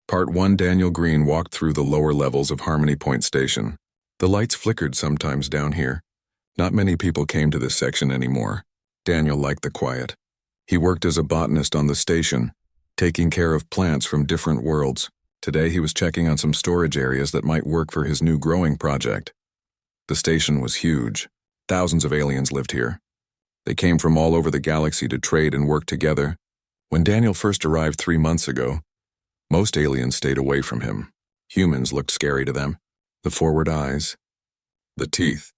Part 1. Daniel Green walked through the lower levels of Harmony Point Station. The lights flickered sometimes down here. Not many people came to this section anymore. Daniel liked the quiet. He worked as a botanist on the station, taking care of plants from different worlds. Today he was checking on some storage areas that might work for his new growing project. The station was huge. Thousands of aliens lived here. They came from all over the galaxy to trade and work together. When Daniel first arrived 3 months ago, most aliens stayed away from him. Humans looked scary to them. The forward eyes, the teeth.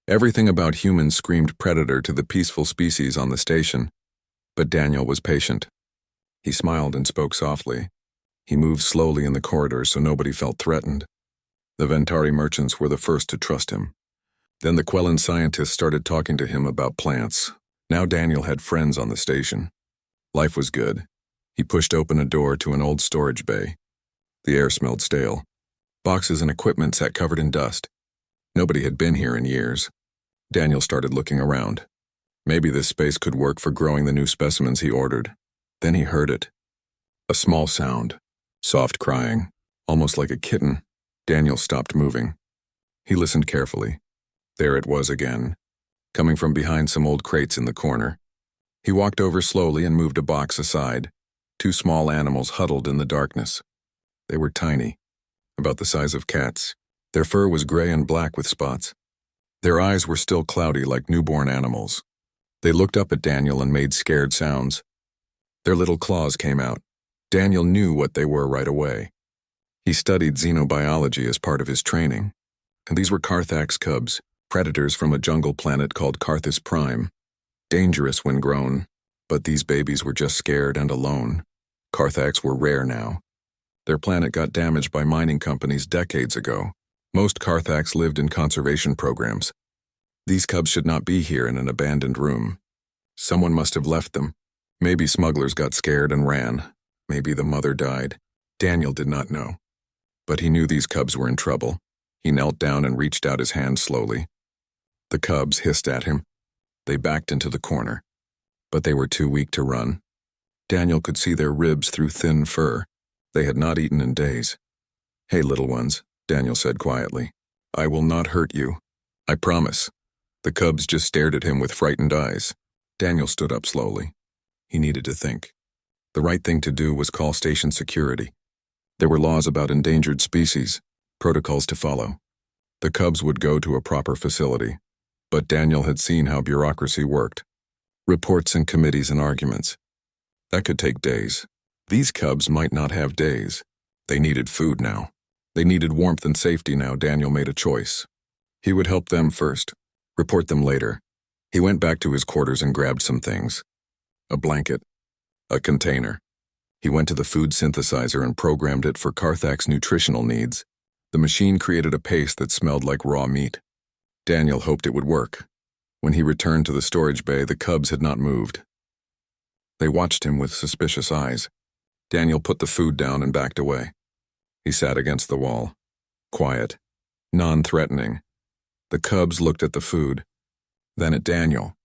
Everything about humans screamed predator to the peaceful species on the station. But Daniel was patient. He smiled and spoke softly. He moved slowly in the corridors so nobody felt threatened. The Ventari merchants were the first to trust him. Then the Quellan scientists started talking to him about plants. Now Daniel had friends on the station. Life was good. He pushed open a door to an old storage bay. The air smelled stale. Boxes and equipment sat covered in dust. Nobody had been here in years. Daniel started looking around. Maybe this space could work for growing the new specimens he ordered. Then he heard it. A small sound. Soft crying. Almost like a kitten. Daniel stopped moving. He listened carefully. There it was again, coming from behind some old crates in the corner. He walked over slowly and moved a box aside. 2 small animals huddled in the darkness. They were tiny, about the size of cats. Their fur was gray and black with spots. Their eyes were still cloudy like newborn animals. They looked up at Daniel and made scared sounds. Their little claws came out. Daniel knew what they were right away. He studied xenobiology as part of his training. And these were Carthax cubs, predators from a jungle planet called Carthus Prime. Dangerous when grown. But these babies were just scared and alone. Carthax were rare now. Their planet got damaged by mining companies decades ago. Most Carthax lived in conservation programs. These cubs should not be here in an abandoned room. Someone must have left them. Maybe smugglers got scared and ran. Maybe the mother died. Daniel did not know. But he knew these cubs were in trouble. He knelt down and reached out his hand slowly. The cubs hissed at him. They backed into the corner. But they were too weak to run. Daniel could see their ribs through thin fur. They had not eaten in days. "Hey, little ones," Daniel said quietly. "I will not hurt you. I promise." The cubs just stared at him with frightened eyes. Daniel stood up slowly. He needed to think. The right thing to do was call station security. There were laws about endangered species, protocols to follow. The cubs would go to a proper facility. But Daniel had seen how bureaucracy worked. Reports and committees and arguments. That could take days. These cubs might not have days. They needed food now. They needed warmth and safety now. Daniel made a choice. He would help them first, report them later. He went back to his quarters and grabbed some things. A blanket. A container. He went to the food synthesizer and programmed it for Carthax nutritional needs. The machine created a paste that smelled like raw meat. Daniel hoped it would work. When he returned to the storage bay, the cubs had not moved. They watched him with suspicious eyes. Daniel put the food down and backed away. He sat against the wall. Quiet. Non-threatening. The cubs looked at the food. Then at Daniel.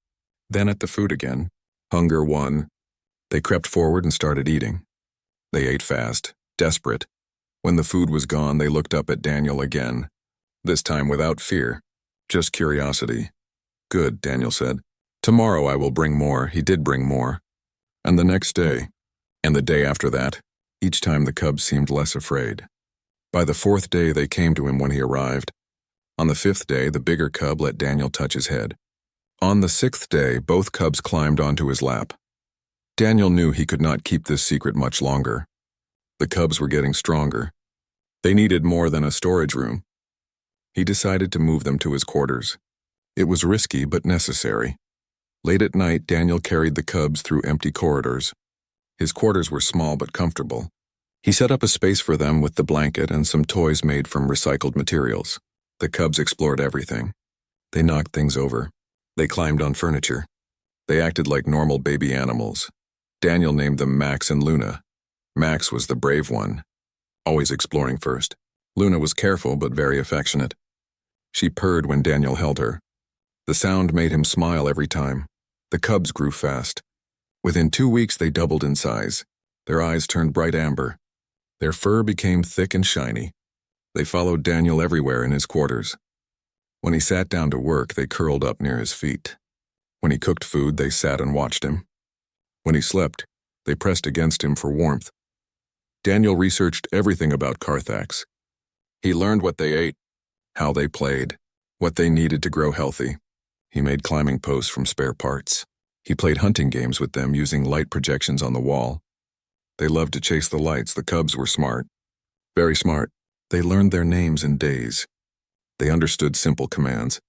Then at the food again. Hunger won. They crept forward and started eating. They ate fast, desperate. When the food was gone, they looked up at Daniel again. This time without fear. Just curiosity. "Good," Daniel said. "Tomorrow I will bring more." He did bring more. And the next day, and the day after that, each time the cubs seemed less afraid. By the 4th day, they came to him when he arrived. On the 5th day, the bigger cub let Daniel touch his head. On the 6th day, both cubs climbed onto his lap. Daniel knew he could not keep this secret much longer. The cubs were getting stronger. They needed more than a storage room. He decided to move them to his quarters. It was risky but necessary. Late at night, Daniel carried the cubs through empty corridors. His quarters were small but comfortable. He set up a space for them with the blanket and some toys made from recycled materials. The cubs explored everything. They knocked things over. They climbed on furniture. They acted like normal baby animals. Daniel named them Max and Luna. Max was the brave one, always exploring first. Luna was careful but very affectionate. She purred when Daniel held her. The sound made him smile every time. The cubs grew fast. Within 2 weeks, they doubled in size. Their eyes turned bright amber. Their fur became thick and shiny. They followed Daniel everywhere in his quarters. When he sat down to work, they curled up near his feet. When he cooked food, they sat and watched him. When he slept, they pressed against him for warmth. Daniel researched everything about Carthax. He learned what they ate, how they played, what they needed to grow healthy. He made climbing posts from spare parts. He played hunting games with them using light projections on the wall. They loved to chase the lights. The cubs were smart. Very smart. They learned their names in days. They understood simple commands.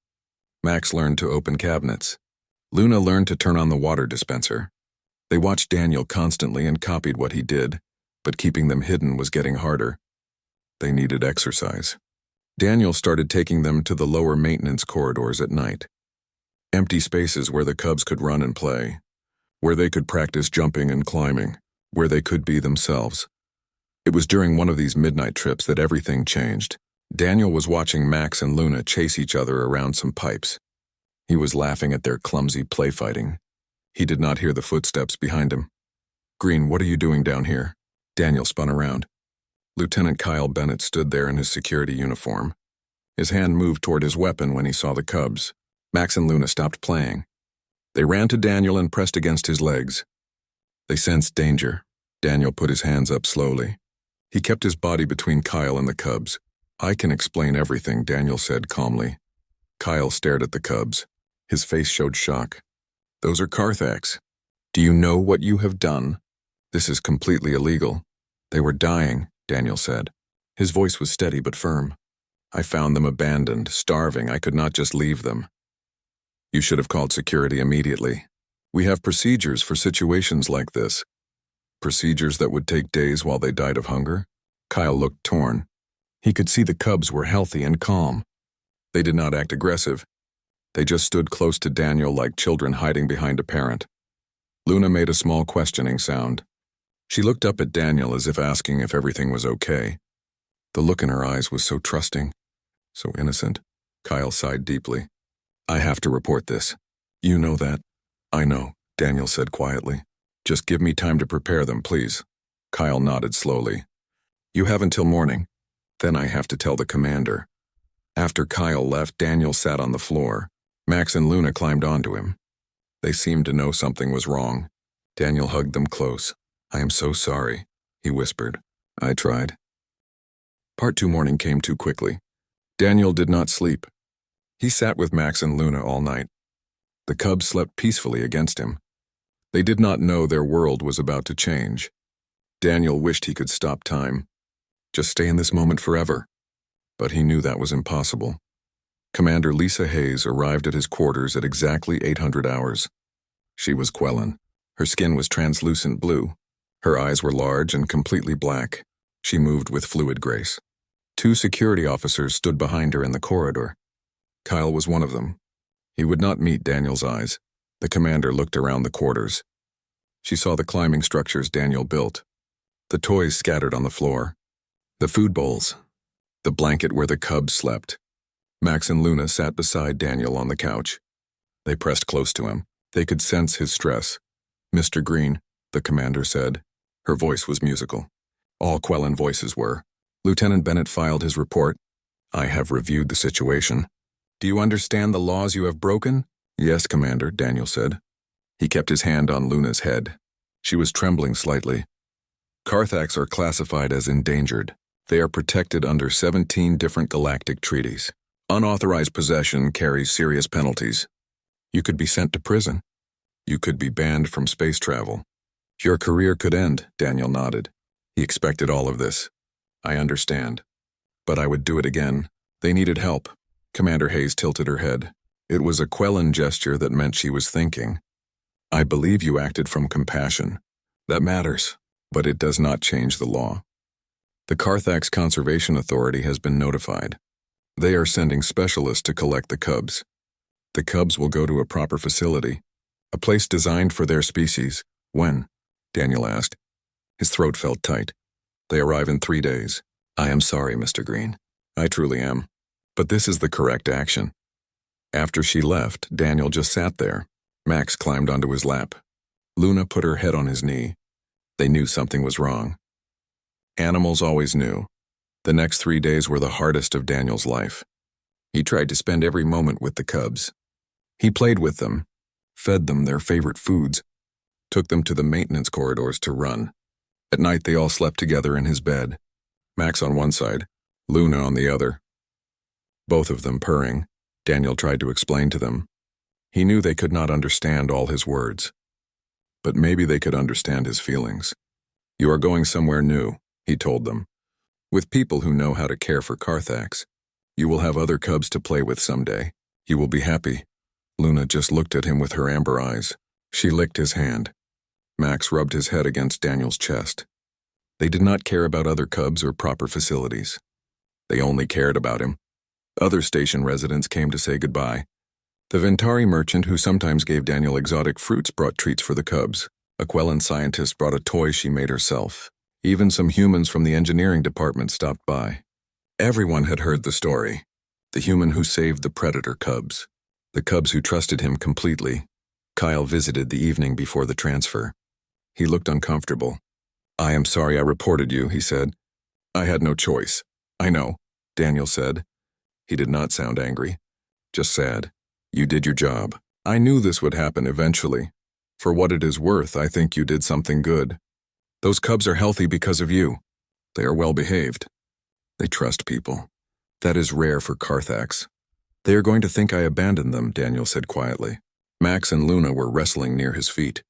Max learned to open cabinets. Luna learned to turn on the water dispenser. They watched Daniel constantly and copied what he did, but keeping them hidden was getting harder. They needed exercise. Daniel started taking them to the lower maintenance corridors at night. Empty spaces where the cubs could run and play, where they could practice jumping and climbing, where they could be themselves. It was during one of these midnight trips that everything changed. Daniel was watching Max and Luna chase each other around some pipes. He was laughing at their clumsy play fighting. He did not hear the footsteps behind him. "Green, what are you doing down here?" Daniel spun around. Lieutenant Kyle Bennett stood there in his security uniform. His hand moved toward his weapon when he saw the cubs. Max and Luna stopped playing. They ran to Daniel and pressed against his legs. They sensed danger. Daniel put his hands up slowly. He kept his body between Kyle and the cubs. "I can explain everything," Daniel said calmly. Kyle stared at the cubs. His face showed shock. "Those are Carthax. Do you know what you have done? This is completely illegal." "They were dying," Daniel said. His voice was steady but firm. "I found them abandoned, starving. I could not just leave them." "You should have called security immediately. We have procedures for situations like this." "Procedures that would take days while they died of hunger?" Kyle looked torn. He could see the cubs were healthy and calm. They did not act aggressive. They just stood close to Daniel like children hiding behind a parent. Luna made a small questioning sound. She looked up at Daniel as if asking if everything was okay. The look in her eyes was so trusting, so innocent. Kyle sighed deeply. "I have to report this." "You know that." "I know," Daniel said quietly. "Just give me time to prepare them, please." Kyle nodded slowly. "You have until morning. Then I have to tell the commander." After Kyle left, Daniel sat on the floor. Max and Luna climbed onto him. They seemed to know something was wrong. Daniel hugged them close. "I am so sorry," he whispered. "I tried." Part 2 morning came too quickly. Daniel did not sleep. He sat with Max and Luna all night. The cubs slept peacefully against him. They did not know their world was about to change. Daniel wished he could stop time. Just stay in this moment forever. But he knew that was impossible. Commander Lisa Hayes arrived at his quarters at exactly 800 hours. She was Quellen. Her skin was translucent blue. Her eyes were large and completely black. She moved with fluid grace. 2 security officers stood behind her in the corridor. Kyle was one of them. He would not meet Daniel's eyes. The commander looked around the quarters. She saw the climbing structures Daniel built, the toys scattered on the floor, the food bowls, the blanket where the cubs slept. Max and Luna sat beside Daniel on the couch. They pressed close to him. They could sense his stress. "Mr. Green," the commander said. Her voice was musical. All Quellen voices were. Lieutenant Bennett filed his report. "I have reviewed the situation. Do you understand the laws you have broken?" "Yes, Commander," Daniel said. He kept his hand on Luna's head. She was trembling slightly. "Carthax are classified as endangered. They are protected under 17 different galactic treaties. Unauthorized possession carries serious penalties. You could be sent to prison. You could be banned from space travel. Your career could end," Daniel nodded. He expected all of this. "I understand. But I would do it again. They needed help." Commander Hayes tilted her head. It was a Quellen gesture that meant she was thinking. "I believe you acted from compassion. That matters, but it does not change the law. The Carthax Conservation Authority has been notified. They are sending specialists to collect the cubs. The cubs will go to a proper facility, a place designed for their species." "When?" Daniel asked. His throat felt tight. "They arrive in 3 days. I am sorry, Mr. Green. I truly am. But this is the correct action." After she left, Daniel just sat there. Max climbed onto his lap. Luna put her head on his knee. They knew something was wrong. Animals always knew. The next 3 days were the hardest of Daniel's life. He tried to spend every moment with the cubs. He played with them, fed them their favorite foods, took them to the maintenance corridors to run. At night they all slept together in his bed, Max on one side, Luna on the other. Both of them purring, Daniel tried to explain to them. He knew they could not understand all his words, but maybe they could understand his feelings. "You are going somewhere new," he told them, "with people who know how to care for Carthax. You will have other cubs to play with someday. You will be happy." Luna just looked at him with her amber eyes. She licked his hand. Max rubbed his head against Daniel's chest. They did not care about other cubs or proper facilities. They only cared about him. Other station residents came to say goodbye. The Ventari merchant who sometimes gave Daniel exotic fruits brought treats for the cubs. A Quellan scientist brought a toy she made herself. Even some humans from the engineering department stopped by. Everyone had heard the story. The human who saved the predator cubs. The cubs who trusted him completely. Kyle visited the evening before the transfer. He looked uncomfortable. "I am sorry I reported you," he said. "I had no choice." "I know," Daniel said. He did not sound angry, just sad. "You did your job. I knew this would happen eventually. For what it is worth, I think you did something good. Those cubs are healthy because of you. They are well behaved. They trust people. That is rare for Carthax. They are going to think I abandoned them," Daniel said quietly. Max and Luna were wrestling near his feet,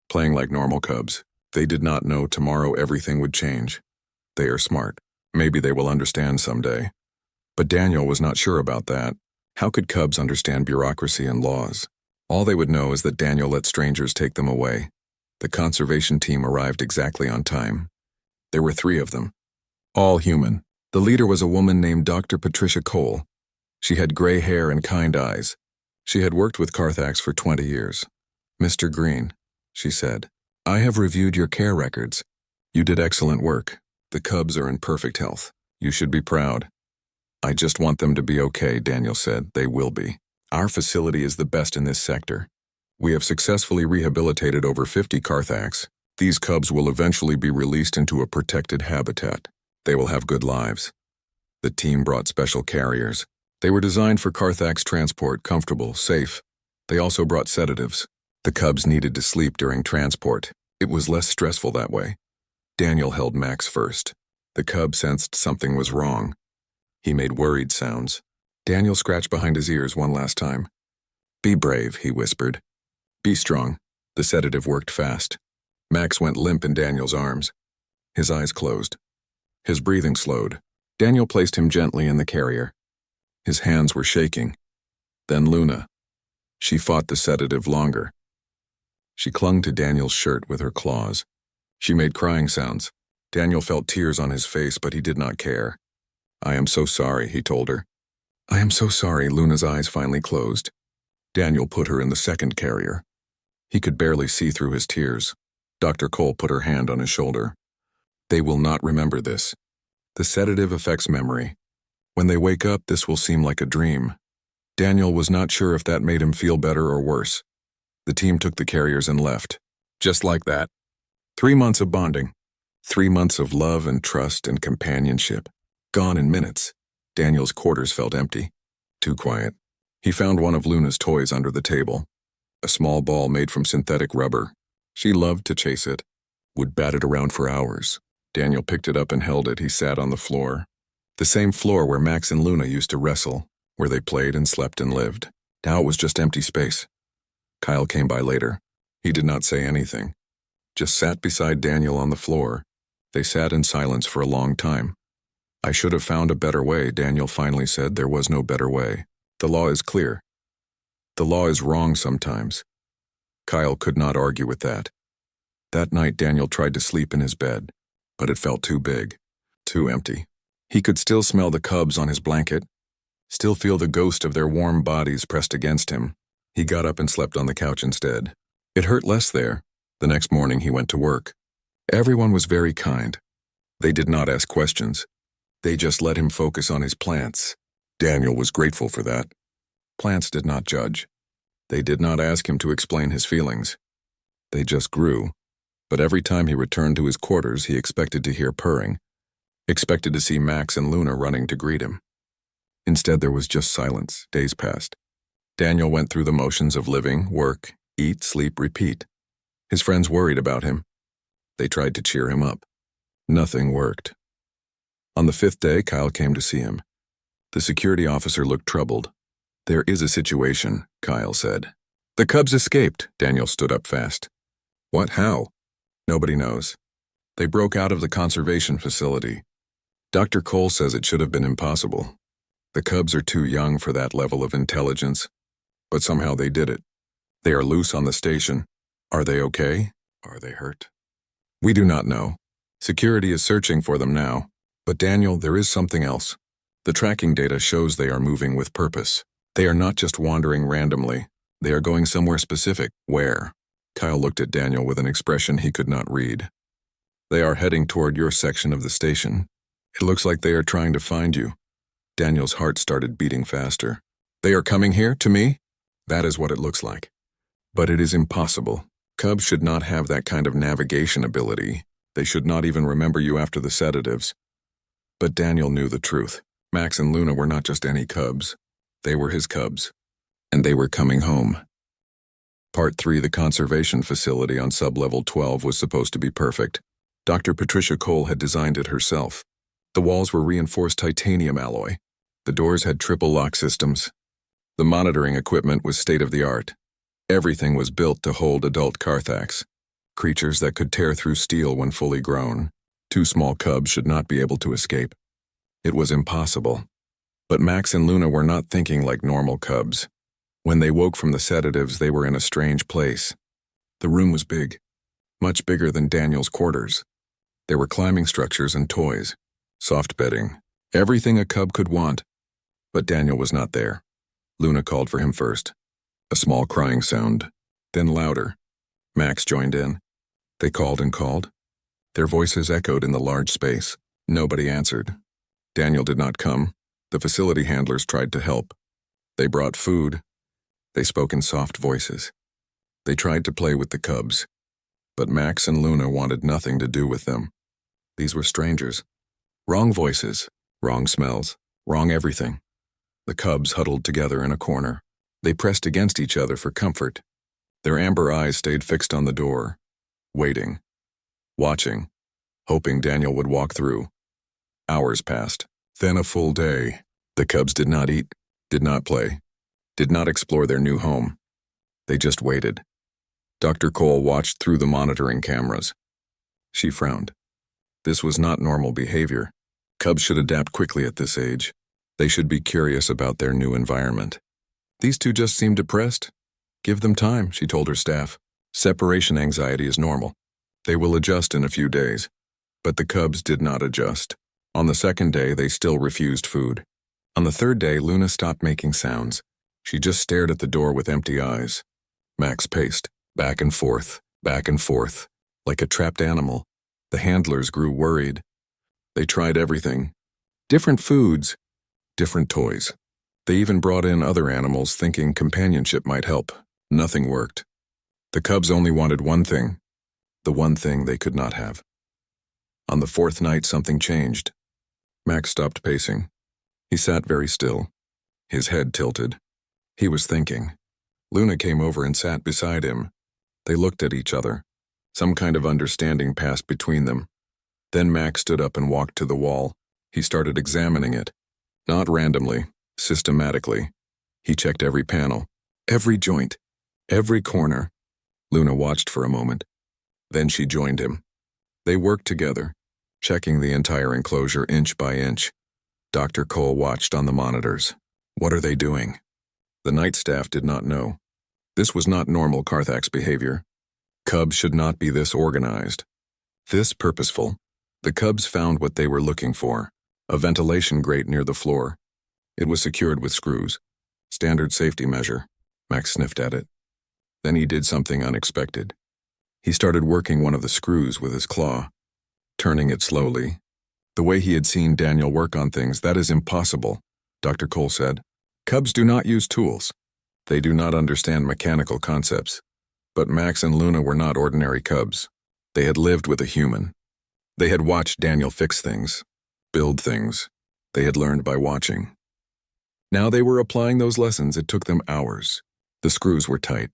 playing like normal cubs. They did not know tomorrow everything would change. They are smart. Maybe they will understand someday. But Daniel was not sure about that. How could cubs understand bureaucracy and laws? All they would know is that Daniel let strangers take them away. The conservation team arrived exactly on time. There were 3 of them, all human. The leader was a woman named Dr. Patricia Cole. She had gray hair and kind eyes. She had worked with Carthax for 20 years. "Mr. Green," she said, "I have reviewed your care records. You did excellent work. The cubs are in perfect health. You should be proud." "I just want them to be okay," Daniel said. "They will be. Our facility is the best in this sector. We have successfully rehabilitated over 50 Carthax. These cubs will eventually be released into a protected habitat. They will have good lives." The team brought special carriers. They were designed for Carthax transport, comfortable, safe. They also brought sedatives. The cubs needed to sleep during transport. It was less stressful that way. Daniel held Max first. The cub sensed something was wrong. He made worried sounds. Daniel scratched behind his ears one last time. "Be brave," he whispered. "Be strong." The sedative worked fast. Max went limp in Daniel's arms. His eyes closed. His breathing slowed. Daniel placed him gently in the carrier. His hands were shaking. Then Luna. She fought the sedative longer. She clung to Daniel's shirt with her claws. She made crying sounds. Daniel felt tears on his face, but he did not care. "I am so sorry," he told her. "I am so sorry." Luna's eyes finally closed. Daniel put her in the second carrier. He could barely see through his tears. Dr. Cole put her hand on his shoulder. "They will not remember this. The sedative affects memory. When they wake up, this will seem like a dream." Daniel was not sure if that made him feel better or worse. The team took the carriers and left. Just like that. 3 months of bonding. 3 months of love and trust and companionship. Gone in minutes. Daniel's quarters felt empty. Too quiet. He found one of Luna's toys under the table. A small ball made from synthetic rubber. She loved to chase it. Would bat it around for hours. Daniel picked it up and held it. He sat on the floor. The same floor where Max and Luna used to wrestle, where they played and slept and lived. Now it was just empty space. Kyle came by later. He did not say anything. Just sat beside Daniel on the floor. They sat in silence for a long time. "I should have found a better way," Daniel finally said. "There was no better way. The law is clear. The law is wrong sometimes." Kyle could not argue with that. That night Daniel tried to sleep in his bed, but it felt too big, too empty. He could still smell the cubs on his blanket, still feel the ghost of their warm bodies pressed against him. He got up and slept on the couch instead. It hurt less there. The next morning he went to work. Everyone was very kind. They did not ask questions. They just let him focus on his plants. Daniel was grateful for that. Plants did not judge. They did not ask him to explain his feelings. They just grew. But every time he returned to his quarters, he expected to hear purring. expected to see Max and Luna running to greet him. Instead, there was just silence. Days passed. Daniel went through the motions of living, work, eat, sleep, repeat. His friends worried about him. They tried to cheer him up. Nothing worked. On the 5th day, Kyle came to see him. The security officer looked troubled. "There is a situation," Kyle said. "The Cubs escaped." Daniel stood up fast. "What? How?" "Nobody knows. They broke out of the conservation facility. Dr. Cole says it should have been impossible. The Cubs are too young for that level of intelligence, but somehow they did it. They are loose on the station. Are they okay? Are they hurt? We do not know. Security is searching for them now. But Daniel, there is something else. The tracking data shows they are moving with purpose. They are not just wandering randomly. They are going somewhere specific. Where?" Kyle looked at Daniel with an expression he could not read. "They are heading toward your section of the station. It looks like they are trying to find you." Daniel's heart started beating faster. "They are coming here, to me?" "That is what it looks like. But it is impossible. Cubs should not have that kind of navigation ability. They should not even remember you after the sedatives." But Daniel knew the truth. Max and Luna were not just any Cubs. They were his Cubs. And they were coming home. Part 3, the conservation facility on sub-level 12 was supposed to be perfect. Dr. Patricia Cole had designed it herself. The walls were reinforced titanium alloy. The doors had triple lock systems. The monitoring equipment was state-of-the-art. Everything was built to hold adult Carthax, creatures that could tear through steel when fully grown. 2 small Cubs should not be able to escape. It was impossible. But Max and Luna were not thinking like normal Cubs. When they woke from the sedatives, they were in a strange place. The room was big, much bigger than Daniel's quarters. There were climbing structures and toys, soft bedding, everything a Cub could want. But Daniel was not there. Luna called for him first. A small crying sound, then louder. Max joined in. They called and called. Their voices echoed in the large space. Nobody answered. Daniel did not come. The facility handlers tried to help. They brought food. They spoke in soft voices. They tried to play with the Cubs. But Max and Luna wanted nothing to do with them. These were strangers. Wrong voices, wrong smells, wrong everything. The Cubs huddled together in a corner. They pressed against each other for comfort. Their amber eyes stayed fixed on the door, waiting, watching, hoping Daniel would walk through. Hours passed, then a full day. The Cubs did not eat, did not play, did not explore their new home. They just waited. Dr. Cole watched through the monitoring cameras. She frowned. This was not normal behavior. Cubs should adapt quickly at this age. They should be curious about their new environment. These two just seemed depressed. Give them time, she told her staff. Separation anxiety is normal. They will adjust in a few days. But the Cubs did not adjust. On the 2nd day, they still refused food. On the 3rd day, Luna stopped making sounds. She just stared at the door with empty eyes. Max paced, back and forth, like a trapped animal. The handlers grew worried. They tried everything. Different foods, different toys. They even brought in other animals thinking companionship might help. Nothing worked. The Cubs only wanted one thing, the one thing they could not have. On the 4th night, something changed. Max stopped pacing. He sat very still, his head tilted. He was thinking. Luna came over and sat beside him. They looked at each other. Some kind of understanding passed between them. Then Max stood up and walked to the wall. He started examining it. Not randomly, systematically. He checked every panel, every joint, every corner. Luna watched for a moment. Then she joined him. They worked together, checking the entire enclosure inch by inch. Dr. Cole watched on the monitors. What are they doing? The night staff did not know. This was not normal Carthax behavior. Cubs should not be this organized, this purposeful. The Cubs found what they were looking for, a ventilation grate near the floor. It was secured with screws. Standard safety measure. Max sniffed at it. Then he did something unexpected. He started working one of the screws with his claw, turning it slowly. The way he had seen Daniel work on things, that is impossible, Dr. Cole said. Cubs do not use tools. They do not understand mechanical concepts. But Max and Luna were not ordinary Cubs. They had lived with a human. They had watched Daniel fix things. build things. They had learned by watching. Now they were applying those lessons. It took them hours. The screws were tight.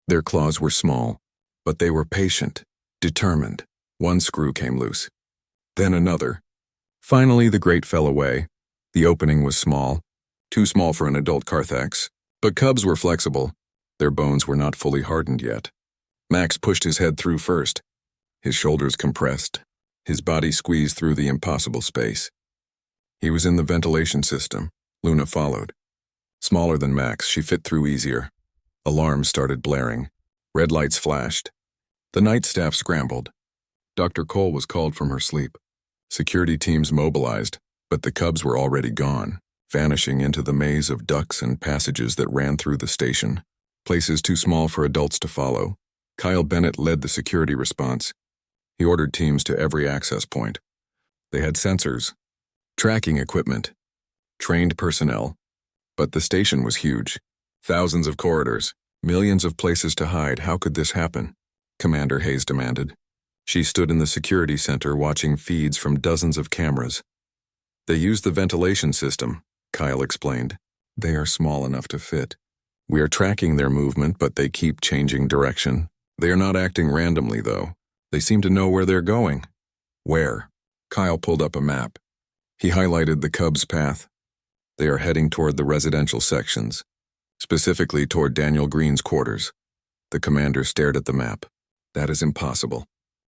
Their claws were small, but they were patient, determined. One screw came loose. Then another. Finally, the grate fell away. The opening was small, too small for an adult Carthax, but cubs were flexible. Their bones were not fully hardened yet. Max pushed his head through first. His shoulders compressed. His body squeezed through the impossible space. He was in the ventilation system. Luna followed. Smaller than Max, she fit through easier. Alarms started blaring. Red lights flashed. The night staff scrambled. Dr. Cole was called from her sleep. Security teams mobilized, but the cubs were already gone, vanishing into the maze of ducts and passages that ran through the station. Places too small for adults to follow. Kyle Bennett led the security response. He ordered teams to every access point. They had sensors, tracking equipment, trained personnel. But the station was huge. Thousands of corridors, millions of places to hide. How could this happen? Commander Hayes demanded. She stood in the security center watching feeds from dozens of cameras. They use the ventilation system, Kyle explained. They are small enough to fit. We are tracking their movement, but they keep changing direction. They are not acting randomly, though. They seem to know where they're going. Where? Kyle pulled up a map. He highlighted the cubs' path. They are heading toward the residential sections, specifically toward Daniel Green's quarters. The commander stared at the map. That is impossible.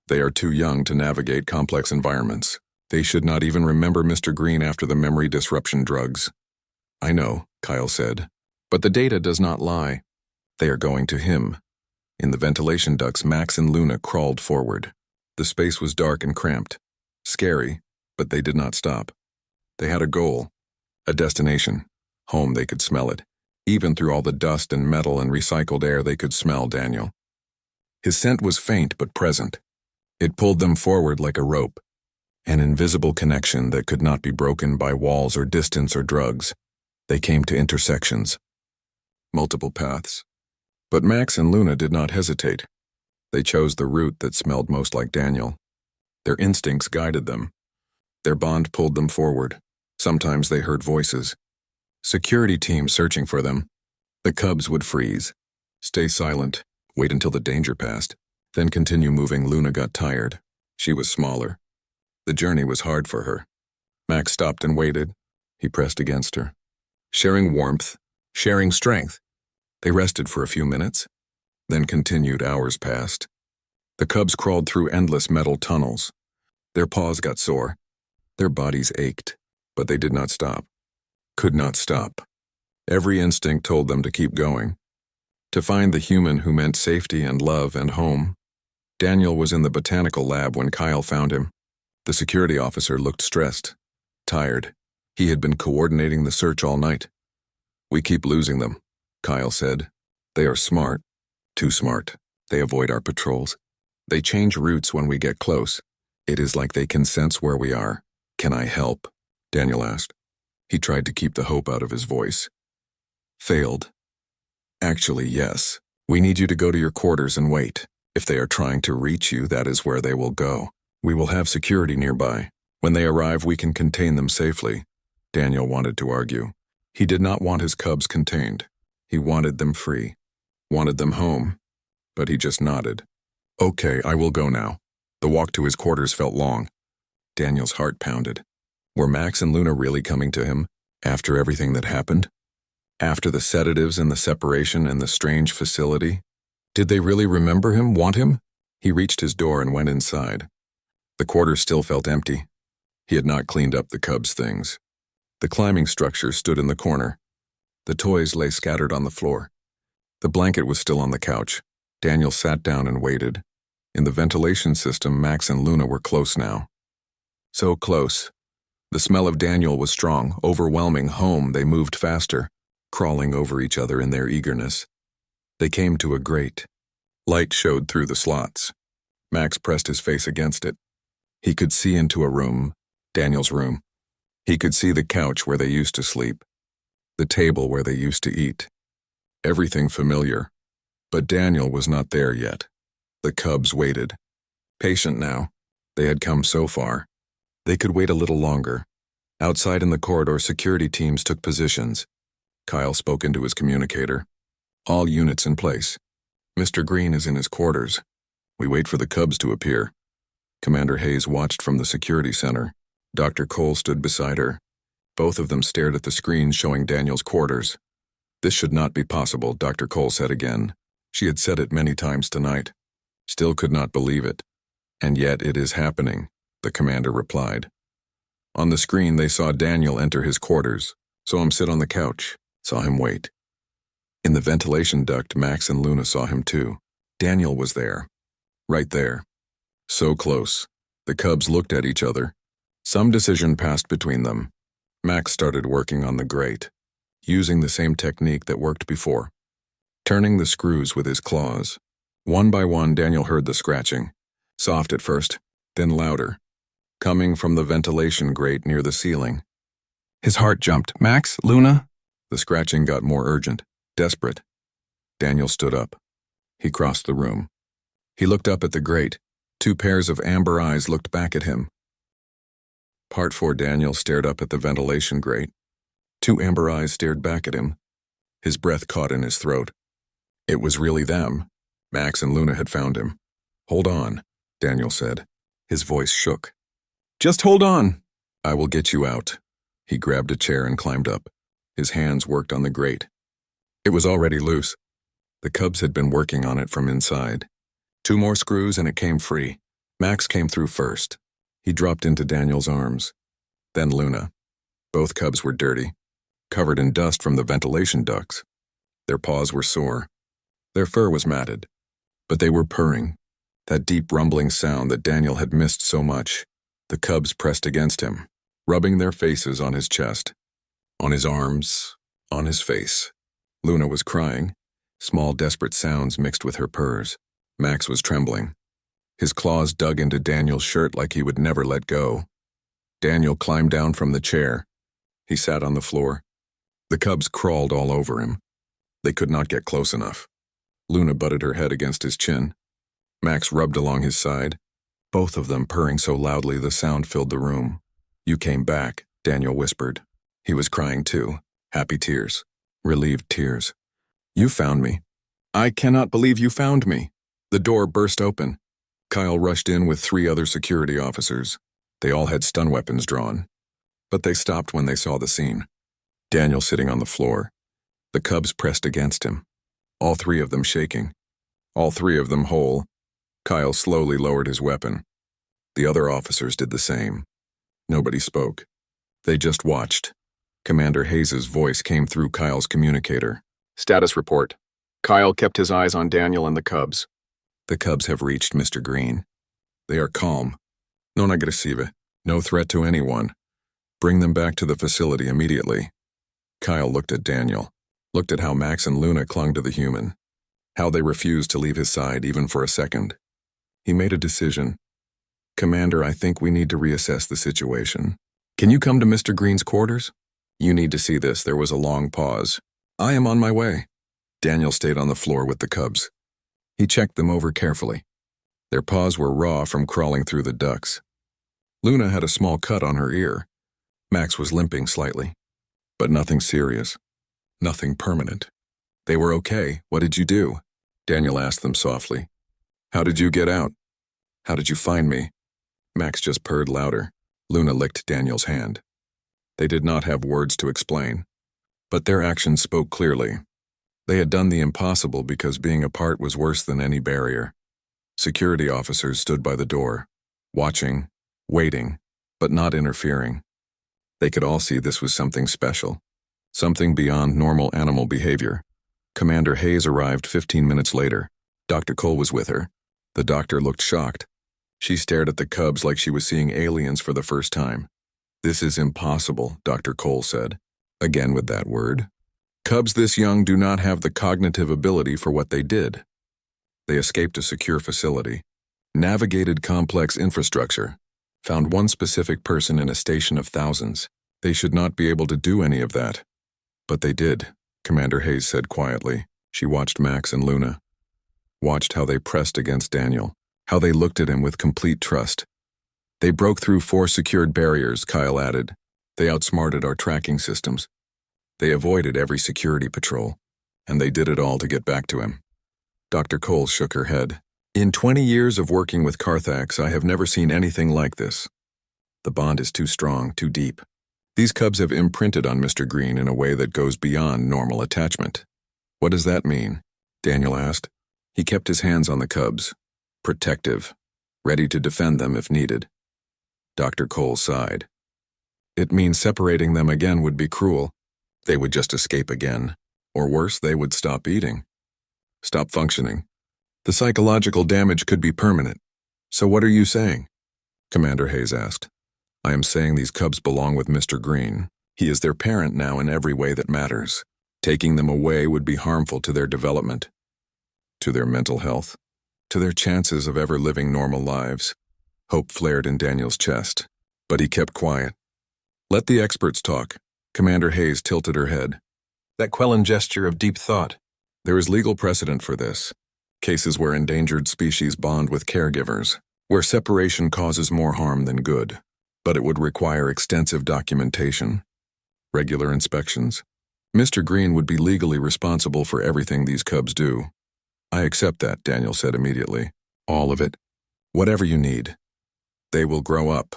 They are too young to navigate complex environments. They should not even remember Mr. Green after the memory disruption drugs. I know, Kyle said, but the data does not lie. They are going to him. In the ventilation ducts, Max and Luna crawled forward. The space was dark and cramped. Scary, but they did not stop. They had a goal, a destination. Home, they could smell it. Even through all the dust and metal and recycled air, they could smell Daniel. His scent was faint but present. It pulled them forward like a rope, an invisible connection that could not be broken by walls or distance or drugs. They came to intersections, multiple paths. But Max and Luna did not hesitate. They chose the route that smelled most like Daniel. Their instincts guided them. Their bond pulled them forward. Sometimes they heard voices. Security teams searching for them. The cubs would freeze, stay silent, wait until the danger passed, then continue moving. Luna got tired. She was smaller. The journey was hard for her. Max stopped and waited. He pressed against her. Sharing warmth, sharing strength. They rested for a few minutes, then continued. Hours passed. The cubs crawled through endless metal tunnels. Their paws got sore. Their bodies ached, but they did not stop. Could not stop. Every instinct told them to keep going. To find the human who meant safety and love and home. Daniel was in the botanical lab when Kyle found him. The security officer looked stressed, tired. He had been coordinating the search all night. We keep losing them, Kyle said. They are smart. Too smart. They avoid our patrols. They change routes when we get close. It is like they can sense where we are. Can I help? Daniel asked. He tried to keep the hope out of his voice. Failed. Actually, yes. We need you to go to your quarters and wait. If they are trying to reach you, that is where they will go. We will have security nearby. When they arrive, we can contain them safely. Daniel wanted to argue. He did not want his cubs contained. He wanted them free. Wanted them home. But he just nodded. Okay, I will go now. The walk to his quarters felt long. Daniel's heart pounded. Were Max and Luna really coming to him, after everything that happened? After the sedatives and the separation and the strange facility? Did they really remember him, want him? He reached his door and went inside. The quarters still felt empty. He had not cleaned up the cubs' things. The climbing structure stood in the corner. The toys lay scattered on the floor. The blanket was still on the couch. Daniel sat down and waited. In the ventilation system, Max and Luna were close now. So close. The smell of Daniel was strong, overwhelming. Home, they moved faster, crawling over each other in their eagerness. They came to a grate. Light showed through the slots. Max pressed his face against it. He could see into a room, Daniel's room. He could see the couch where they used to sleep, the table where they used to eat. Everything familiar. But Daniel was not there yet. The cubs waited. Patient now. They had come so far. They could wait a little longer. Outside in the corridor, security teams took positions. Kyle spoke into his communicator. All units in place. Mr. Green is in his quarters. We wait for the Cubs to appear. Commander Hayes watched from the security center. Dr. Cole stood beside her. Both of them stared at the screen showing Daniel's quarters. This should not be possible, Dr. Cole said again. She had said it many times tonight. Still could not believe it. And yet it is happening, the commander replied. On the screen they saw Daniel enter his quarters, saw him sit on the couch, saw him wait. In the ventilation duct, Max and Luna saw him too. Daniel was there. Right there. So close. The Cubs looked at each other. Some decision passed between them. Max started working on the grate, using the same technique that worked before. Turning the screws with his claws. One by one, Daniel heard the scratching. Soft at first, then louder. Coming from the ventilation grate near the ceiling. His heart jumped. Max? Luna? The scratching got more urgent, desperate. Daniel stood up. He crossed the room. He looked up at the grate. Two pairs of amber eyes looked back at him. Part 4. Daniel stared up at the ventilation grate. Two amber eyes stared back at him. His breath caught in his throat. It was really them. Max and Luna had found him. Hold on, Daniel said. His voice shook. Just hold on. I will get you out. He grabbed a chair and climbed up. His hands worked on the grate. It was already loose. The Cubs had been working on it from inside. 2 more screws and it came free. Max came through first. He dropped into Daniel's arms. Then Luna. Both Cubs were dirty, covered in dust from the ventilation ducts. Their paws were sore. Their fur was matted. But they were purring, that deep rumbling sound that Daniel had missed so much. The Cubs pressed against him, rubbing their faces on his chest, on his arms, on his face. Luna was crying, small desperate sounds mixed with her purrs. Max was trembling. His claws dug into Daniel's shirt like he would never let go. Daniel climbed down from the chair. He sat on the floor. The Cubs crawled all over him. They could not get close enough. Luna butted her head against his chin. Max rubbed along his side, both of them purring so loudly the sound filled the room. You came back, Daniel whispered. He was crying too, happy tears, relieved tears. You found me. I cannot believe you found me. The door burst open. Kyle rushed in with 3 other security officers. They all had stun weapons drawn. But they stopped when they saw the scene. Daniel sitting on the floor. The Cubs pressed against him. All 3 of them shaking. All 3 of them whole. Kyle slowly lowered his weapon. The other officers did the same. Nobody spoke. They just watched. Commander Hayes' voice came through Kyle's communicator. Status report. Kyle kept his eyes on Daniel and the Cubs. The Cubs have reached Mr. Green. They are calm. Non aggressive. No threat to anyone. Bring them back to the facility immediately. Kyle looked at Daniel. Looked at how Max and Luna clung to the human. How they refused to leave his side even for a second. He made a decision. Commander, I think we need to reassess the situation. Can you come to Mr. Green's quarters? You need to see this. There was a long pause. I am on my way. Daniel stayed on the floor with the Cubs. He checked them over carefully. Their paws were raw from crawling through the ducts. Luna had a small cut on her ear. Max was limping slightly. But nothing serious. Nothing permanent. They were okay. What did you do? Daniel asked them softly. How did you get out? How did you find me? Max just purred louder. Luna licked Daniel's hand. They did not have words to explain. But their actions spoke clearly. They had done the impossible because being apart was worse than any barrier. Security officers stood by the door, watching, waiting, but not interfering. They could all see this was something special, something beyond normal animal behavior. Commander Hayes arrived 15 minutes later. Dr. Cole was with her. The doctor looked shocked. She stared at the Cubs like she was seeing aliens for the first time. This is impossible, Dr. Cole said. Again with that word. Cubs this young do not have the cognitive ability for what they did. They escaped a secure facility, navigated complex infrastructure, found one specific person in a station of thousands. They should not be able to do any of that. But they did, Commander Hayes said quietly. She watched Max and Luna. Watched how they pressed against Daniel, how they looked at him with complete trust. They broke through 4 secured barriers, Kyle added. They outsmarted our tracking systems. They avoided every security patrol, and they did it all to get back to him. Dr. Cole shook her head. In 20 years of working with Carthax, I have never seen anything like this. The bond is too strong, too deep. These cubs have imprinted on Mr. Green in a way that goes beyond normal attachment. What does that mean? Daniel asked. He kept his hands on the cubs, protective, ready to defend them if needed. Dr. Cole sighed. It means separating them again would be cruel. They would just escape again. Or worse, they would stop eating. Stop functioning. The psychological damage could be permanent. So what are you saying? Commander Hayes asked. I am saying these cubs belong with Mr. Green. He is their parent now in every way that matters. Taking them away would be harmful to their development, to their mental health, to their chances of ever living normal lives. Hope flared in Daniel's chest, but he kept quiet. Let the experts talk. Commander Hayes tilted her head. That quelling gesture of deep thought. There is legal precedent for this. Cases where endangered species bond with caregivers, where separation causes more harm than good. But it would require extensive documentation, regular inspections. Mr. Green would be legally responsible for everything these cubs do. I accept that, Daniel said immediately. All of it. Whatever you need. They will grow up,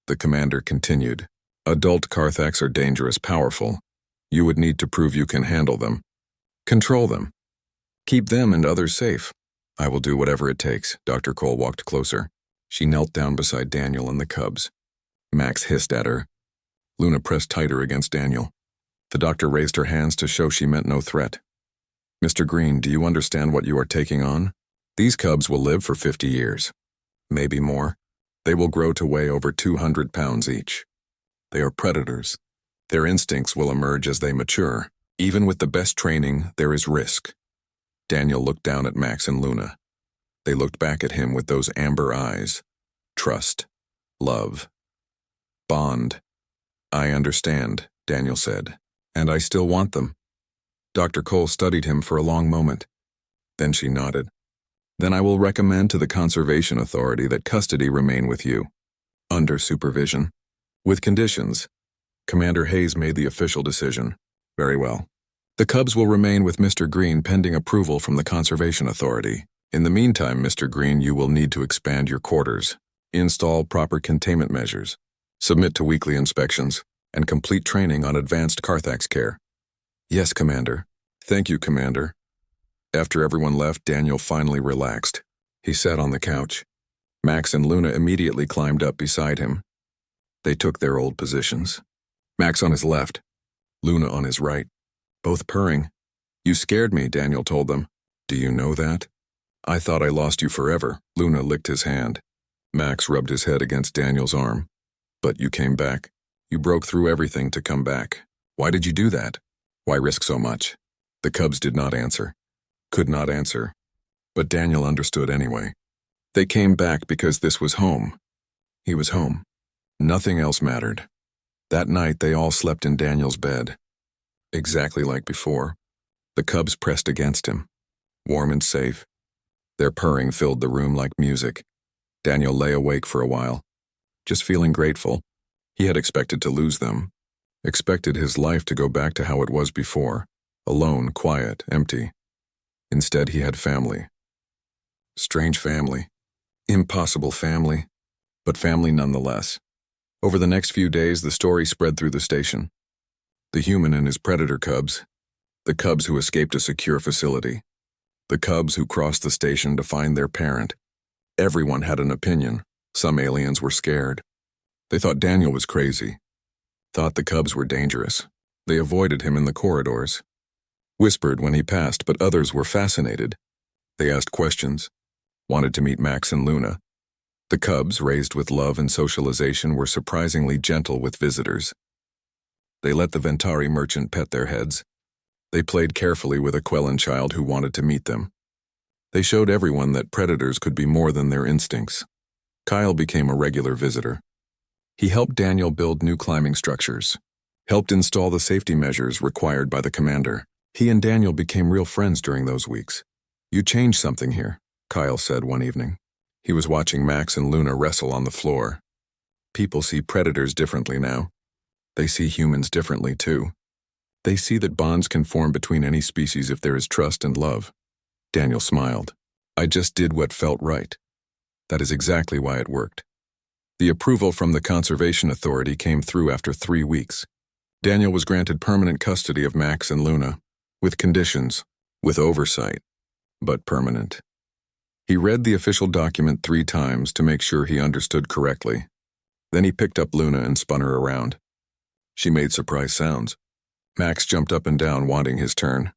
the commander continued. Adult Carthax are dangerous, powerful. You would need to prove you can handle them. Control them. Keep them and others safe. I will do whatever it takes. Dr. Cole walked closer. She knelt down beside Daniel and the cubs. Max hissed at her. Luna pressed tighter against Daniel. The doctor raised her hands to show she meant no threat. Mr. Green, do you understand what you are taking on? These cubs will live for 50 years. Maybe more. They will grow to weigh over 200 pounds each. They are predators. Their instincts will emerge as they mature. Even with the best training, there is risk. Daniel looked down at Max and Luna. They looked back at him with those amber eyes. Trust. Love. Bond. I understand, Daniel said. And I still want them. Dr. Cole studied him for a long moment. Then she nodded. Then I will recommend to the Conservation Authority that custody remain with you. Under supervision. With conditions. Commander Hayes made the official decision. Very well. The cubs will remain with Mr. Green pending approval from the Conservation Authority. In the meantime, Mr. Green, you will need to expand your quarters, install proper containment measures, submit to weekly inspections, and complete training on advanced Carthax care. Yes, Commander. Thank you, Commander. After everyone left, Daniel finally relaxed. He sat on the couch. Max and Luna immediately climbed up beside him. They took their old positions. Max on his left, Luna on his right, both purring. You scared me, Daniel told them. Do you know that? I thought I lost you forever. Luna licked his hand. Max rubbed his head against Daniel's arm. But you came back. You broke through everything to come back. Why did you do that? Why risk so much? The cubs did not answer. Could not answer. But Daniel understood anyway. They came back because this was home. He was home. Nothing else mattered. That night they all slept in Daniel's bed. Exactly like before. The cubs pressed against him. Warm and safe. Their purring filled the room like music. Daniel lay awake for a while, just feeling grateful. He had expected to lose them. Expected his life to go back to how it was before. Alone, quiet, empty. Instead, he had family. Strange family. Impossible family. But family nonetheless. Over the next few days, the story spread through the station. The human and his predator cubs. The cubs who escaped a secure facility. The cubs who crossed the station to find their parent. Everyone had an opinion. Some aliens were scared. They thought Daniel was crazy. Thought the cubs were dangerous. They avoided him in the corridors. Whispered when he passed, but others were fascinated. They asked questions. Wanted to meet Max and Luna. The cubs, raised with love and socialization, were surprisingly gentle with visitors. They let the Ventari merchant pet their heads. They played carefully with a Quellan child who wanted to meet them. They showed everyone that predators could be more than their instincts. Kyle became a regular visitor. He helped Daniel build new climbing structures, helped install the safety measures required by the commander. He and Daniel became real friends during those weeks. You changed something here, Kyle said one evening. He was watching Max and Luna wrestle on the floor. People see predators differently now. They see humans differently, too. They see that bonds can form between any species if there is trust and love. Daniel smiled. I just did what felt right. That is exactly why it worked. The approval from the Conservation Authority came through after 3 weeks. Daniel was granted permanent custody of Max and Luna, with conditions, with oversight, but permanent. He read the official document 3 times to make sure he understood correctly. Then he picked up Luna and spun her around. She made surprise sounds. Max jumped up and down, wanting his turn.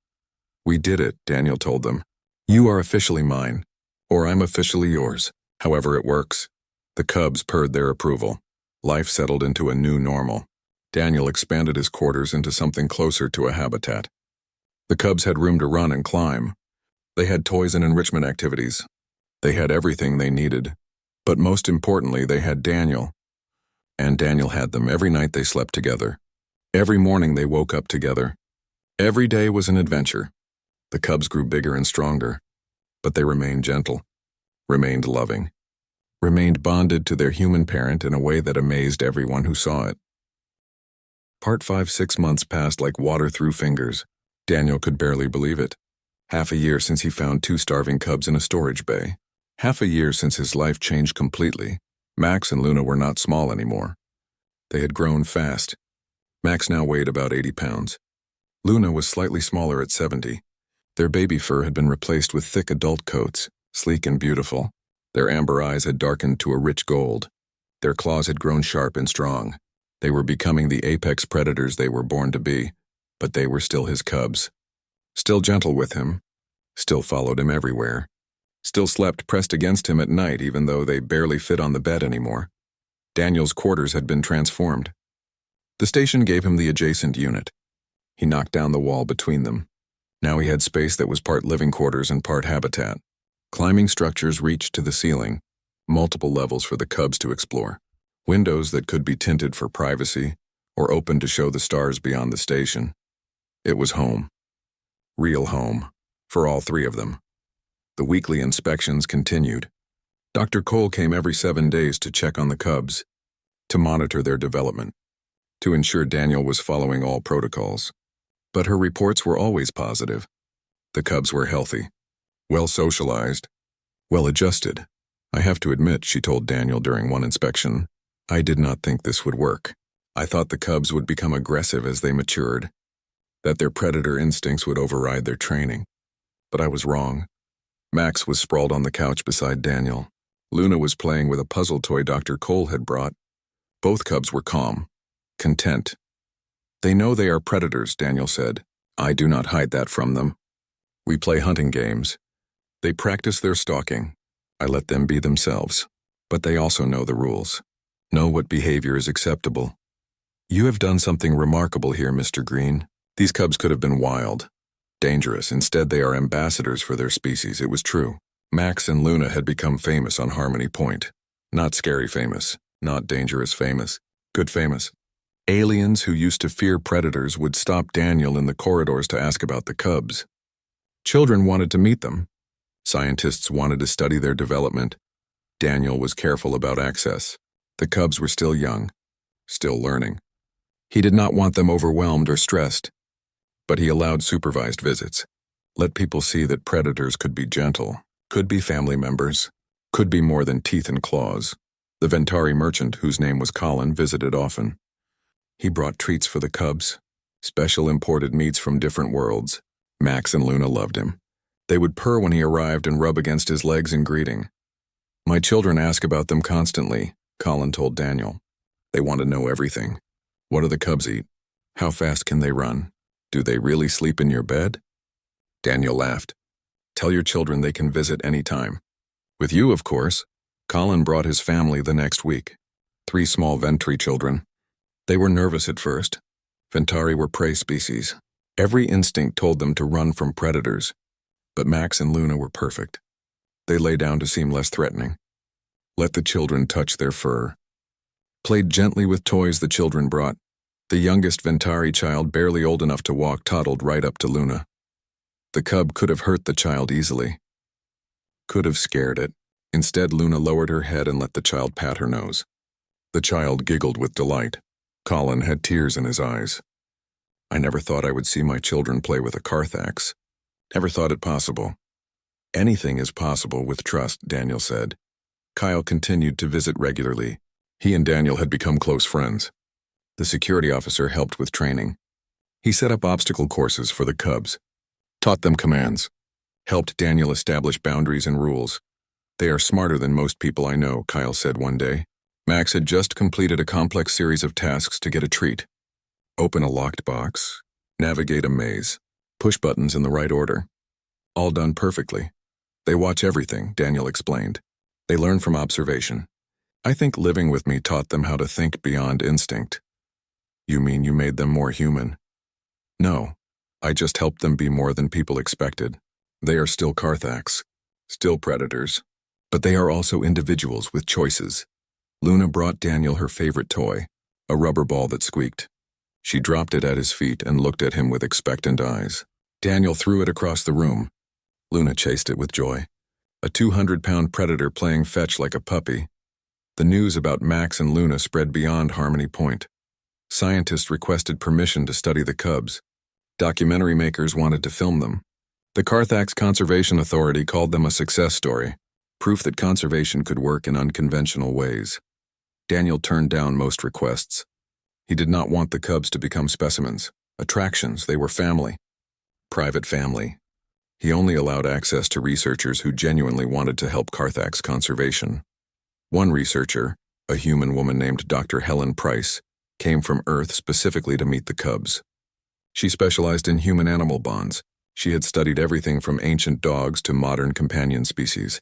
We did it, Daniel told them. You are officially mine, or I'm officially yours. However it works. The cubs purred their approval. Life settled into a new normal. Daniel expanded his quarters into something closer to a habitat. The cubs had room to run and climb. They had toys and enrichment activities. They had everything they needed. But most importantly, they had Daniel. And Daniel had them. Every night they slept together. Every morning they woke up together. Every day was an adventure. The cubs grew bigger and stronger. But they remained gentle, remained loving, remained bonded to their human parent in a way that amazed everyone who saw it. Part 5. 6 months passed like water through fingers. Daniel could barely believe it. Half a year since he found 2 starving cubs in a storage bay. Half a year since his life changed completely. Max and Luna were not small anymore. They had grown fast. Max now weighed about 80 pounds. Luna was slightly smaller at 70. Their baby fur had been replaced with thick adult coats, sleek and beautiful. Their amber eyes had darkened to a rich gold. Their claws had grown sharp and strong. They were becoming the apex predators they were born to be, but they were still his cubs. Still gentle with him. Still followed him everywhere. Still slept pressed against him at night even though they barely fit on the bed anymore. Daniel's quarters had been transformed. The station gave him the adjacent unit. He knocked down the wall between them. Now he had space that was part living quarters and part habitat. Climbing structures reached to the ceiling, multiple levels for the cubs to explore. Windows that could be tinted for privacy or open to show the stars beyond the station. It was home. Real home, for all 3 of them. The weekly inspections continued. Dr. Cole came every 7 days to check on the cubs, to monitor their development, to ensure Daniel was following all protocols. But her reports were always positive. The cubs were healthy, well socialized, well adjusted. I have to admit, she told Daniel during one inspection, I did not think this would work. I thought the cubs would become aggressive as they matured, that their predator instincts would override their training. But I was wrong. Max was sprawled on the couch beside Daniel. Luna was playing with a puzzle toy Dr. Cole had brought. Both cubs were calm, content. They know they are predators, Daniel said. I do not hide that from them. We play hunting games. They practice their stalking. I let them be themselves. But they also know the rules. Know what behavior is acceptable. You have done something remarkable here, Mr. Green. These cubs could have been wild, dangerous. Instead, they are ambassadors for their species. It was true. Max and Luna had become famous on Harmony Point. Not scary famous, not dangerous famous, good famous. Aliens who used to fear predators would stop Daniel in the corridors to ask about the cubs. Children wanted to meet them. Scientists wanted to study their development. Daniel was careful about access. The cubs were still young, still learning. He did not want them overwhelmed or stressed, but he allowed supervised visits. Let people see that predators could be gentle, could be family members, could be more than teeth and claws. The Ventari merchant, whose name was Colin, visited often. He brought treats for the cubs, special imported meats from different worlds. Max and Luna loved him. They would purr when he arrived and rub against his legs in greeting. My children ask about them constantly, Colin told Daniel. They want to know everything. What do the cubs eat? How fast can they run? Do they really sleep in your bed? Daniel laughed. Tell your children they can visit any time. With you, of course. Colin brought his family the next week. 3 small Ventri children. They were nervous at first. Ventari were prey species. Every instinct told them to run from predators. But Max and Luna were perfect. They lay down to seem less threatening. Let the children touch their fur. Played gently with toys the children brought. The youngest Ventari child, barely old enough to walk, toddled right up to Luna. The cub could have hurt the child easily. Could have scared it. Instead, Luna lowered her head and let the child pat her nose. The child giggled with delight. Colin had tears in his eyes. I never thought I would see my children play with a Carthax. Never thought it possible. Anything is possible with trust, Daniel said. Kyle continued to visit regularly. He and Daniel had become close friends. The security officer helped with training. He set up obstacle courses for the cubs, taught them commands, helped Daniel establish boundaries and rules. They are smarter than most people I know, Kyle said one day. Max had just completed a complex series of tasks to get a treat. Open a locked box, navigate a maze, push buttons in the right order. All done perfectly. They watch everything, Daniel explained. They learn from observation. I think living with me taught them how to think beyond instinct. You mean you made them more human? No, I just helped them be more than people expected. They are still Carthax, still predators, but they are also individuals with choices. Luna brought Daniel her favorite toy, a rubber ball that squeaked. She dropped it at his feet and looked at him with expectant eyes. Daniel threw it across the room. Luna chased it with joy. A 200-pound predator playing fetch like a puppy. The news about Max and Luna spread beyond Harmony Point. Scientists requested permission to study the cubs. Documentary makers wanted to film them. The Carthax Conservation Authority called them a success story, proof that conservation could work in unconventional ways. Daniel turned down most requests. He did not want the cubs to become specimens, attractions. They were family. Private family. He only allowed access to researchers who genuinely wanted to help Carthax conservation. One researcher, a human woman named Dr. Helen Price, came from Earth specifically to meet the cubs. She specialized in human-animal bonds. She had studied everything from ancient dogs to modern companion species.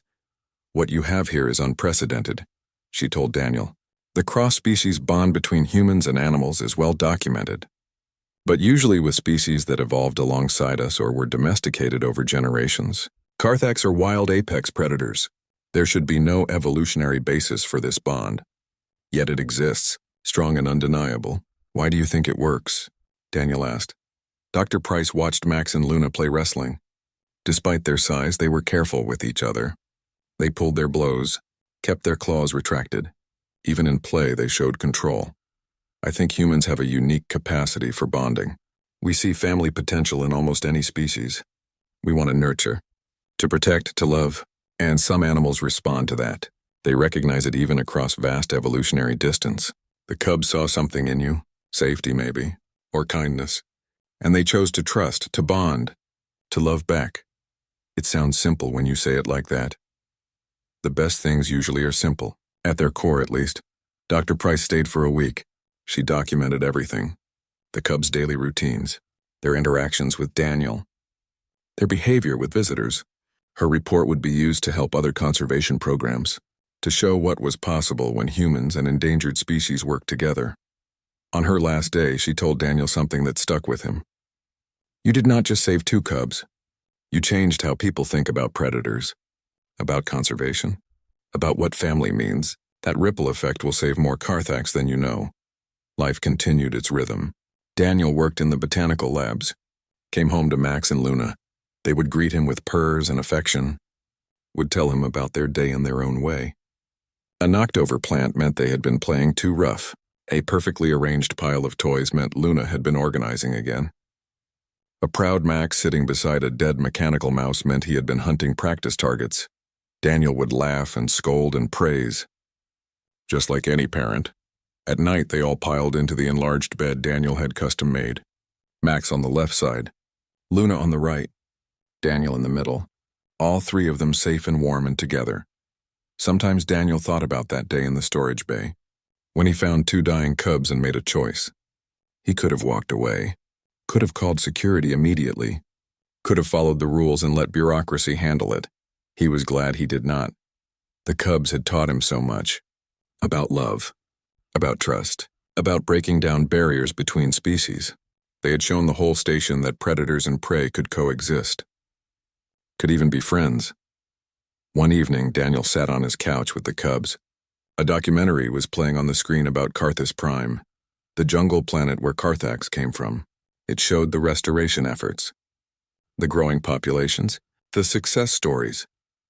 What you have here is unprecedented, she told Daniel. The cross-species bond between humans and animals is well documented, but usually with species that evolved alongside us or were domesticated over generations. Carthax are wild apex predators. There should be no evolutionary basis for this bond. Yet it exists, strong and undeniable. Why do you think it works? Daniel asked. Dr. Price watched Max and Luna play wrestling. Despite their size, they were careful with each other. They pulled their blows, kept their claws retracted. Even in play, they showed control. I think humans have a unique capacity for bonding. We see family potential in almost any species. We want to nurture, to protect, to love, and some animals respond to that. They recognize it even across vast evolutionary distance. The cubs saw something in you, safety maybe, or kindness, and they chose to trust, to bond, to love back. It sounds simple when you say it like that. The best things usually are simple. At their core, at least. Dr. Price stayed for a week. She documented everything. The cubs' daily routines, their interactions with Daniel, their behavior with visitors. Her report would be used to help other conservation programs, to show what was possible when humans and endangered species work together. On her last day, she told Daniel something that stuck with him. You did not just save 2 cubs. You changed how people think about predators, about conservation, about what family means. That ripple effect will save more Carthax than you know. Life continued its rhythm. Daniel worked in the botanical labs, came home to Max and Luna. They would greet him with purrs and affection, would tell him about their day in their own way. A knocked-over plant meant they had been playing too rough. A perfectly arranged pile of toys meant Luna had been organizing again. A proud Max sitting beside a dead mechanical mouse meant he had been hunting practice targets. Daniel would laugh and scold and praise, just like any parent. At night, they all piled into the enlarged bed Daniel had custom-made. Max on the left side, Luna on the right, Daniel in the middle, all 3 of them safe and warm and together. Sometimes Daniel thought about that day in the storage bay, when he found 2 dying cubs and made a choice. He could have walked away, could have called security immediately, could have followed the rules and let bureaucracy handle it. He was glad he did not. The cubs had taught him so much. About love, about trust, about breaking down barriers between species. They had shown the whole station that predators and prey could coexist, could even be friends. One evening, Daniel sat on his couch with the cubs. A documentary was playing on the screen about Carthus Prime, the jungle planet where Carthax came from. It showed the restoration efforts, the growing populations, the success stories.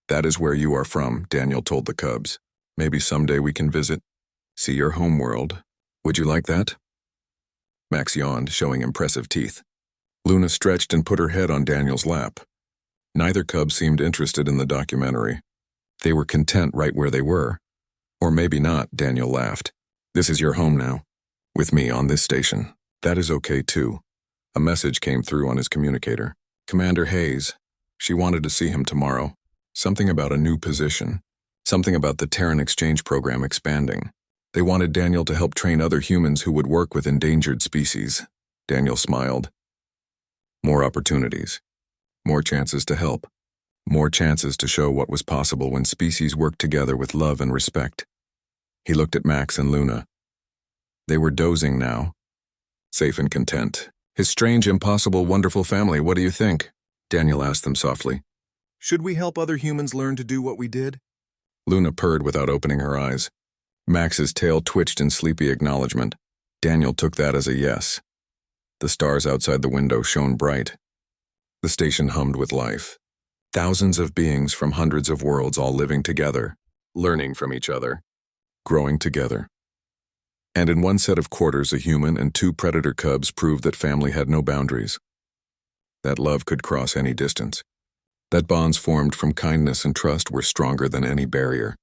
That is where you are from, Daniel told the cubs. Maybe someday we can visit, see your home world. Would you like that? Max yawned, showing impressive teeth. Luna stretched and put her head on Daniel's lap. Neither cub seemed interested in the documentary. They were content right where they were. Or maybe not, Daniel laughed. This is your home now. With me on this station. That is okay too. A message came through on his communicator. Commander Hayes. She wanted to see him tomorrow. Something about a new position. Something about the Terran exchange program expanding. They wanted Daniel to help train other humans who would work with endangered species. Daniel smiled. More opportunities. More chances to help. More chances to show what was possible when species worked together with love and respect. He looked at Max and Luna. They were dozing now. Safe and content. His strange, impossible, wonderful family, what do you think? Daniel asked them softly. Should we help other humans learn to do what we did? Luna purred without opening her eyes. Max's tail twitched in sleepy acknowledgement. Daniel took that as a yes. The stars outside the window shone bright. The station hummed with life. Thousands of beings from hundreds of worlds all living together, learning from each other, growing together. And in one set of quarters, a human and two predator cubs proved that family had no boundaries. That love could cross any distance. That bonds formed from kindness and trust were stronger than any barrier.